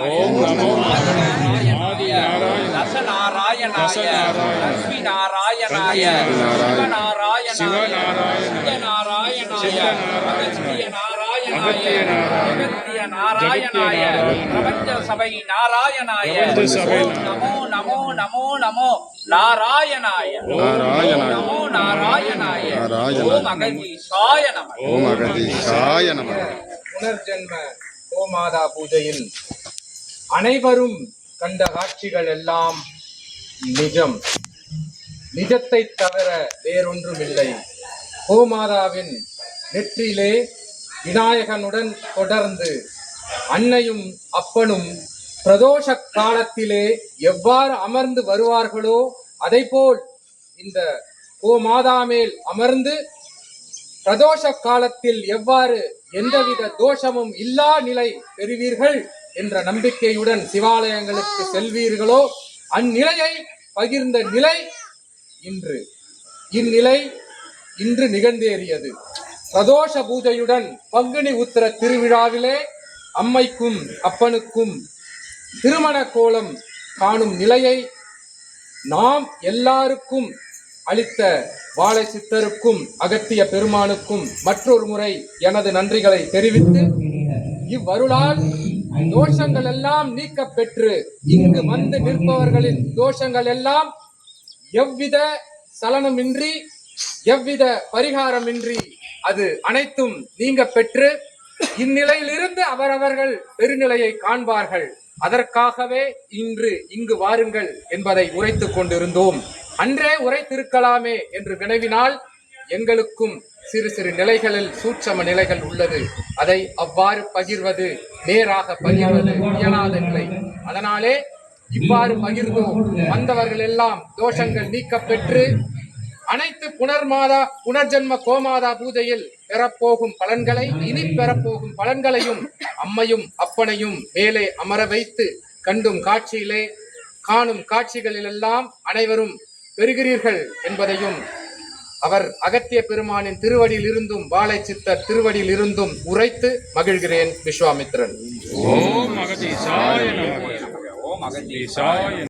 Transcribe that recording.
ஓம் நமோ நாராயணாய தசநாராயணாய லட்சுமி நாராயணாய சிவநாராயணாய அகஸ்திய நாராயணாய பிரபஞ்ச சபை நாராயணாய நமோ நமோ நமோ நமோ நாராயணாய நமோ நாராயணாய ஓம் அகதீசாய நமः. ஓம் அகதீசாய நமः. புனர்ஜென்ம கோமாதா பூஜையில் அனைவரும் கண்ட காட்சிகள் எல்லாம் நிஜம். நிஜத்தை தவிர வேறொன்றுமில்லை. கோமாதாவின் நெற்றியிலே விநாயகனுடன் தொடர்ந்து அன்னையும் அப்பனும் பிரதோஷ காலத்திலே எவ்வாறு அமர்ந்து வருவார்களோ அதைப்போல் இந்த கோமாதா மேல் அமர்ந்து பிரதோஷ காலத்தில் எவ்வாறு எந்தவித தோஷமும் இல்லா நிலை பெறுவீர்கள் என்ற நம்பிக்கையுடன் சிவாலயங்களுக்கு செல்வீர்களோ அந்நிலையை பகிர்ந்த நிலை இந்நிலை இன்று நிகழ்ந்தேறியது. பிரதோஷ பூஜையுடன் பங்குனி உத்திர திருவிழாவிலே அம்மைக்கும் அப்பனுக்கும் திருமண கோலம் காணும் நிலையை நாம் எல்லாருக்கும் அளித்த வாழை சித்தருக்கும் அகத்திய பெருமானுக்கும் மற்றொரு முறை எனது நன்றிகளை தெரிவித்து, இவ்வருளால் தோஷங்கள் எல்லாம் நீக்க பெற்று இங்கு வந்து நிற்பவர்களின் தோஷங்கள் எல்லாம் எவ்வித சலனமின்றி எவ்வித பரிகாரமின்றி அது அனைத்தும் நீங்க பெற்று இந்நிலையிலிருந்து அவரவர்கள் பெருநிலையை காண்பார்கள். அதற்காகவே இங்கு வாருங்கள் என்பதை உரைத்துக் கொண்டிருந்தோம். அன்றே உரைத்திருக்கலாமே என்று வினவினால் எங்களுக்கும் சிறு சிறு நிலைகளில் சூட்சம நிலைகள் உள்ளது. அதை அவ்வாறு பகிர்வது நேராக பகிர்வது இயலாத நிலை. அதனாலே இவ்வாறு பகிர்ந்தோம். வந்தவர்கள் எல்லாம் தோஷங்கள் நீக்க பெற்று அனைத்து புனர்ஜென்ம கோமாதா பூஜையில் பெறப்போகும் பலன்களை இனி பெறப்போகும் பலன்களையும் அம்மையும் அப்பனையும் மேலே அமர வைத்து கண்டும் காட்சியிலே காணும் காட்சிகளிலெல்லாம் அனைவரும் பெறுகிறீர்கள் என்பதையும் அவர் அகத்திய பெருமானின் திருவடியில் இருந்தும் வாழை சித்தர் திருவடியில் இருந்தும் உரைத்து மகிழ்கிறேன். விஸ்வாமித்திரன். ஓம் அகதீசாய நமः. ஓம் அகதீசாய